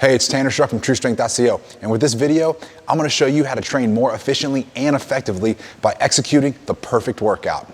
Hey, it's Tanner Struck from TrueStrength.co, and with this video, I'm going to show you how to train more efficiently and effectively by executing the perfect workout.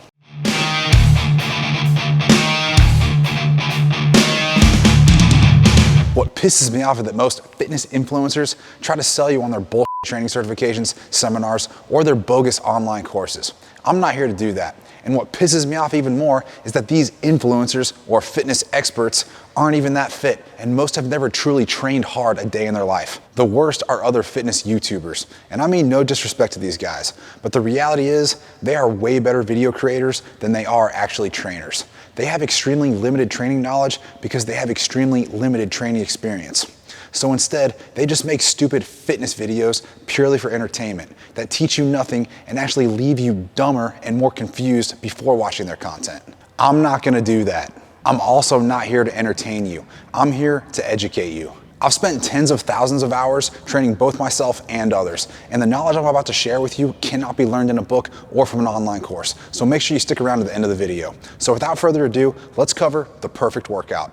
What pisses me off is that most fitness influencers try to sell you on their bullshit training certifications, seminars, or their bogus online courses. I'm not here to do that. And what pisses me off even more is that these influencers or fitness experts aren't even that fit, and most have never truly trained hard a day in their life. The worst are other fitness YouTubers, and I mean no disrespect to these guys, but the reality is they are way better video creators than they are actually trainers. They have extremely limited training knowledge because they have extremely limited training experience. So instead, they just make stupid fitness videos purely for entertainment that teach you nothing and actually leave you dumber and more confused before watching their content. I'm not gonna do that. I'm also not here to entertain you. I'm here to educate you. I've spent tens of thousands of hours training both myself and others, and the knowledge I'm about to share with you cannot be learned in a book or from an online course. So make sure you stick around to the end of the video. So without further ado, let's cover the perfect workout.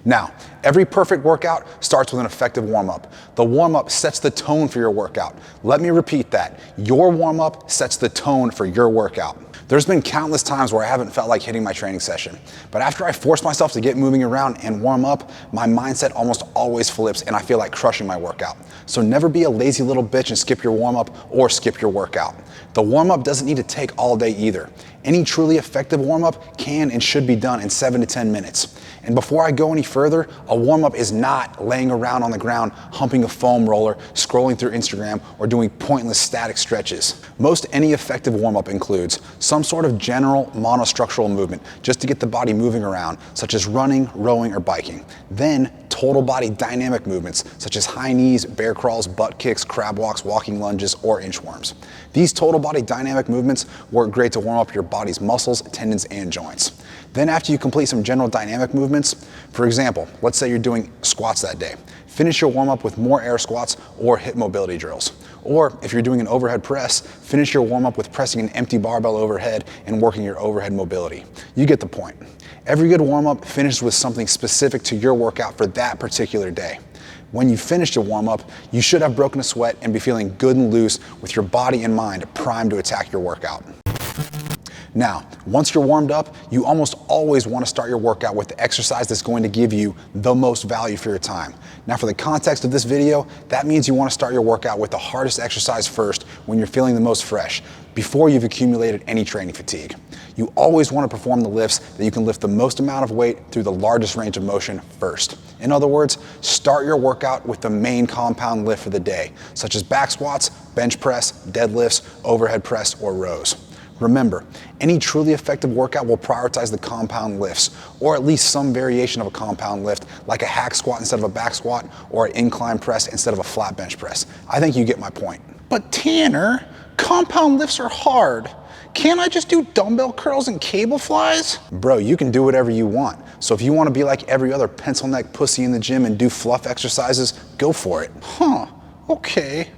Now, every perfect workout starts with an effective warm-up. The warm-up sets the tone for your workout. Let me repeat that. Your warm-up sets the tone for your workout. There's been countless times where I haven't felt like hitting my training session, but after I force myself to get moving around and warm up, my mindset almost always flips and I feel like crushing my workout. So never be a lazy little bitch and skip your warm-up or skip your workout. The warm-up doesn't need to take all day either. Any truly effective warm-up can and should be done in 7 to 10 minutes. And before I go any further, a warm-up is not laying around on the ground, humping a foam roller, scrolling through Instagram, or doing pointless static stretches. Most any effective warm-up includes some sort of general monostructural movement just to get the body moving around, such as running, rowing, or biking. Then total body dynamic movements, such as high knees, bear crawls, butt kicks, crab walks, walking lunges, or inchworms. These total body dynamic movements work great to warm up your body's muscles, tendons, and joints. Then after you complete some general dynamic movements, for example, let's say you're doing squats that day, finish your warm-up with more air squats or hip mobility drills. Or if you're doing an overhead press, finish your warm-up with pressing an empty barbell overhead and working your overhead mobility. You get the point. Every good warm-up finishes with something specific to your workout for that particular day. When you finish your warm-up, you should have broken a sweat and be feeling good and loose with your body and mind primed to attack your workout. Now, once you're warmed up, you almost always want to start your workout with the exercise that's going to give you the most value for your time. Now, for the context of this video, that means you want to start your workout with the hardest exercise first when you're feeling the most fresh, before you've accumulated any training fatigue. You always want to perform the lifts that you can lift the most amount of weight through the largest range of motion first. In other words, start your workout with the main compound lift for the day, such as back squats, bench press, deadlifts, overhead press, or rows. Remember, any truly effective workout will prioritize the compound lifts, or at least some variation of a compound lift, like a hack squat instead of a back squat, or an incline press instead of a flat bench press. I think you get my point. But Tanner, compound lifts are hard. Can't I just do dumbbell curls and cable flies? Bro, you can do whatever you want. So if you want to be like every other pencil neck pussy in the gym and do fluff exercises, go for it. Huh, okay.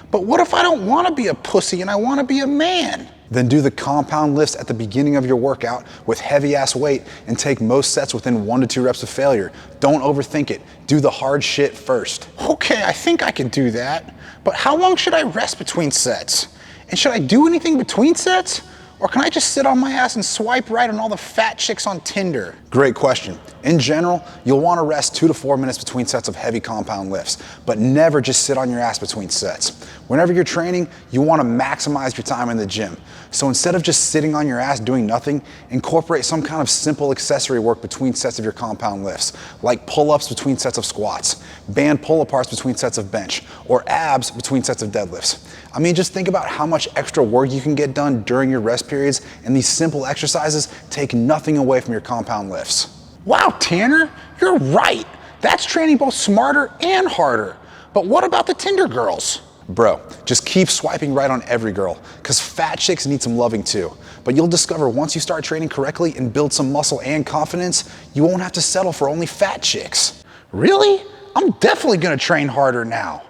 But what if I don't want to be a pussy and I want to be a man? Then do the compound lifts at the beginning of your workout with heavy ass weight and take most sets within 1 to 2 reps of failure. Don't overthink it. Do the hard shit first. Okay, I think I can do that. But how long should I rest between sets? And should I do anything between sets? Or can I just sit on my ass and swipe right on all the fat chicks on Tinder? Great question. In general, you'll want to rest 2 to 4 minutes between sets of heavy compound lifts, but never just sit on your ass between sets. Whenever you're training, you want to maximize your time in the gym. So instead of just sitting on your ass doing nothing, incorporate some kind of simple accessory work between sets of your compound lifts, like pull-ups between sets of squats, band pull-aparts between sets of bench, or abs between sets of deadlifts. I mean, just think about how much extra work you can get done during your rest periods, and these simple exercises take nothing away from your compound lifts. Wow, Tanner, you're right. That's training both smarter and harder. But what about the Tinder girls? Bro, just keep swiping right on every girl, because fat chicks need some loving too. But you'll discover once you start training correctly and build some muscle and confidence, you won't have to settle for only fat chicks. Really? I'm definitely gonna train harder now.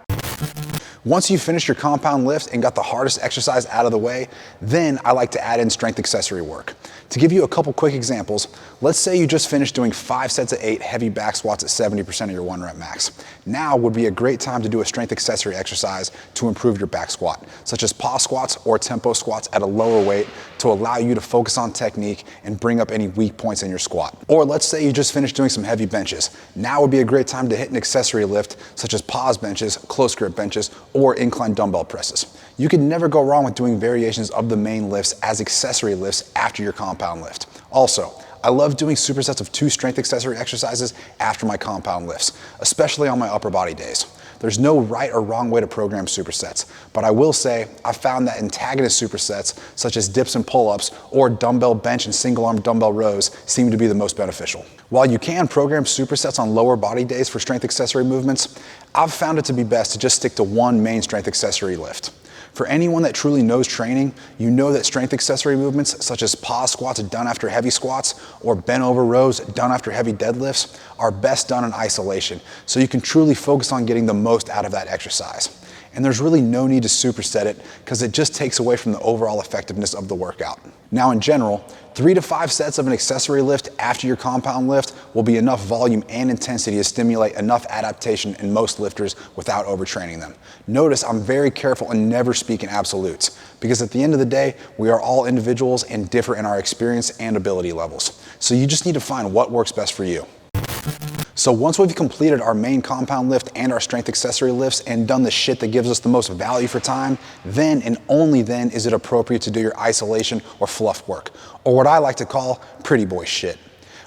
Once you finish your compound lift and got the hardest exercise out of the way, then I like to add in strength accessory work. To give you a couple quick examples, let's say you just finished doing 5 sets of 8 heavy back squats at 70% of your 1 rep max. Now would be a great time to do a strength accessory exercise to improve your back squat, such as pause squats or tempo squats at a lower weight to allow you to focus on technique and bring up any weak points in your squat. Or let's say you just finished doing some heavy benches. Now would be a great time to hit an accessory lift, such as pause benches, close grip benches, or incline dumbbell presses. You can never go wrong with doing variations of the main lifts as accessory lifts after your compound lift. Also, I love doing supersets of 2 strength accessory exercises after my compound lifts, especially on my upper body days. There's no right or wrong way to program supersets, but I will say I found that antagonist supersets, such as dips and pull-ups or dumbbell bench and single arm dumbbell rows, seem to be the most beneficial. While you can program supersets on lower body days for strength accessory movements, I've found it to be best to just stick to one main strength accessory lift. For anyone that truly knows training, you know that strength accessory movements such as pause squats done after heavy squats or bent over rows done after heavy deadlifts are best done in isolation, so you can truly focus on getting the most out of that exercise. And there's really no need to superset it because it just takes away from the overall effectiveness of the workout. Now in general, 3 to 5 sets of an accessory lift after your compound lift will be enough volume and intensity to stimulate enough adaptation in most lifters without overtraining them. Notice I'm very careful and never speak in absolutes because at the end of the day, we are all individuals and differ in our experience and ability levels. So you just need to find what works best for you. So once we've completed our main compound lift and our strength accessory lifts and done the shit that gives us the most value for time, then and only then is it appropriate to do your isolation or fluff work, or what I like to call pretty boy shit.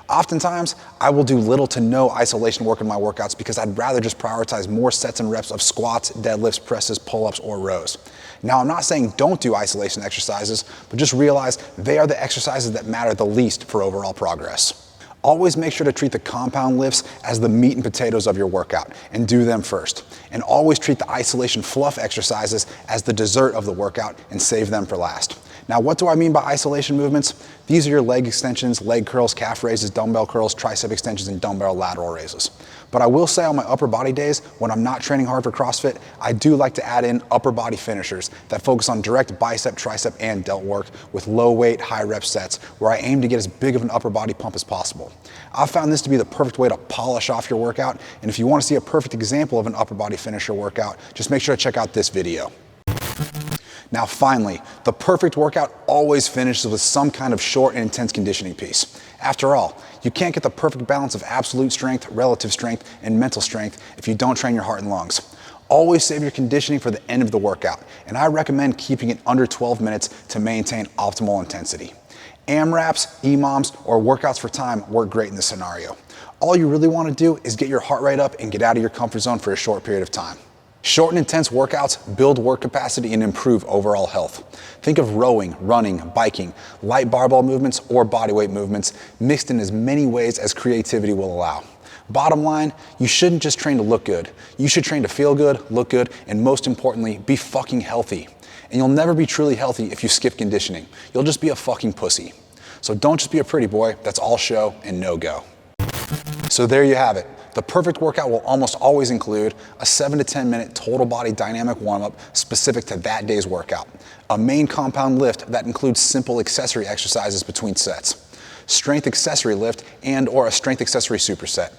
Oftentimes, I will do little to no isolation work in my workouts because I'd rather just prioritize more sets and reps of squats, deadlifts, presses, pull-ups, or rows. Now, I'm not saying don't do isolation exercises, but just realize they are the exercises that matter the least for overall progress. Always make sure to treat the compound lifts as the meat and potatoes of your workout and do them first. And always treat the isolation fluff exercises as the dessert of the workout and save them for last. Now, what do I mean by isolation movements? These are your leg extensions, leg curls, calf raises, dumbbell curls, tricep extensions, and dumbbell lateral raises. But I will say on my upper body days, when I'm not training hard for CrossFit, I do like to add in upper body finishers that focus on direct bicep, tricep, and delt work with low weight, high rep sets where I aim to get as big of an upper body pump as possible. I've found this to be the perfect way to polish off your workout, and if you want to see a perfect example of an upper body finisher workout, just make sure to check out this video. Now finally, the perfect workout always finishes with some kind of short and intense conditioning piece. After all, you can't get the perfect balance of absolute strength, relative strength, and mental strength if you don't train your heart and lungs. Always save your conditioning for the end of the workout, and I recommend keeping it under 12 minutes to maintain optimal intensity. AMRAPs, EMOMs, or workouts for time work great in this scenario. All you really want to do is get your heart rate up and get out of your comfort zone for a short period of time. Short and intense workouts build work capacity and improve overall health. Think of rowing, running, biking, light barbell movements, or bodyweight movements mixed in as many ways as creativity will allow. Bottom line, you shouldn't just train to look good. You should train to feel good, look good, and most importantly, be fucking healthy. And you'll never be truly healthy if you skip conditioning. You'll just be a fucking pussy. So don't just be a pretty boy that's all show and no go. So there you have it. The perfect workout will almost always include a 7 to 10 minute total body dynamic warm-up specific to that day's workout, a main compound lift that includes simple accessory exercises between sets, strength accessory lift and or a strength accessory superset,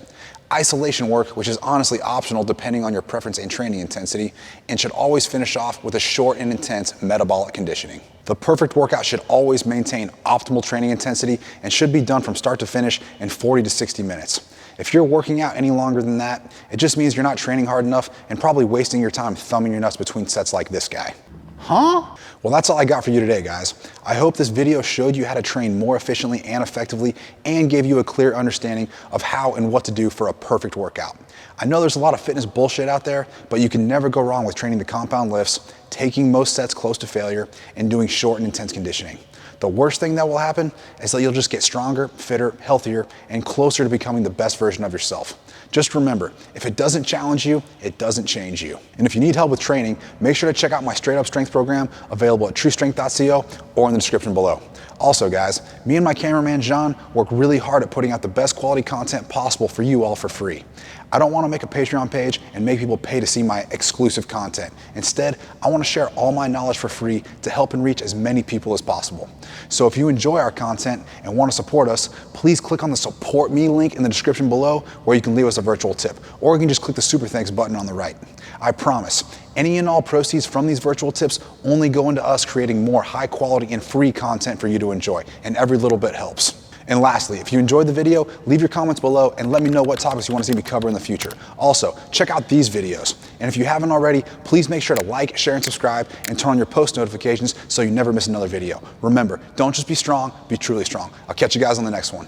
isolation work, which is honestly optional depending on your preference and training intensity, and should always finish off with a short and intense metabolic conditioning. The perfect workout should always maintain optimal training intensity and should be done from start to finish in 40 to 60 minutes. If you're working out any longer than that, it just means you're not training hard enough and probably wasting your time thumbing your nuts between sets like this guy. Huh? Well, that's all I got for you today, guys. I hope this video showed you how to train more efficiently and effectively and gave you a clear understanding of how and what to do for a perfect workout. I know there's a lot of fitness bullshit out there, but you can never go wrong with training the compound lifts, taking most sets close to failure, and doing short and intense conditioning. The worst thing that will happen is that you'll just get stronger, fitter, healthier, and closer to becoming the best version of yourself. Just remember, if it doesn't challenge you, it doesn't change you. And if you need help with training, make sure to check out my Straight Up Strength program available at truestrength.co or in the description below. Also guys, me and my cameraman John work really hard at putting out the best quality content possible for you all for free. I don't want to make a Patreon page and make people pay to see my exclusive content. Instead, I want to share all my knowledge for free to help and reach as many people as possible. So if you enjoy our content and want to support us, please click on the Support Me link in the description below, where you can leave us a virtual tip, or you can just click the Super Thanks button on the right. I promise, any and all proceeds from these virtual tips only go into us creating more high quality and free content for you to enjoy, and every little bit helps. And lastly, if you enjoyed the video, leave your comments below and let me know what topics you want to see me cover in the future. Also, check out these videos. And if you haven't already, please make sure to like, share, and subscribe, and turn on your post notifications so you never miss another video. Remember, don't just be strong, be truly strong. I'll catch you guys on the next one.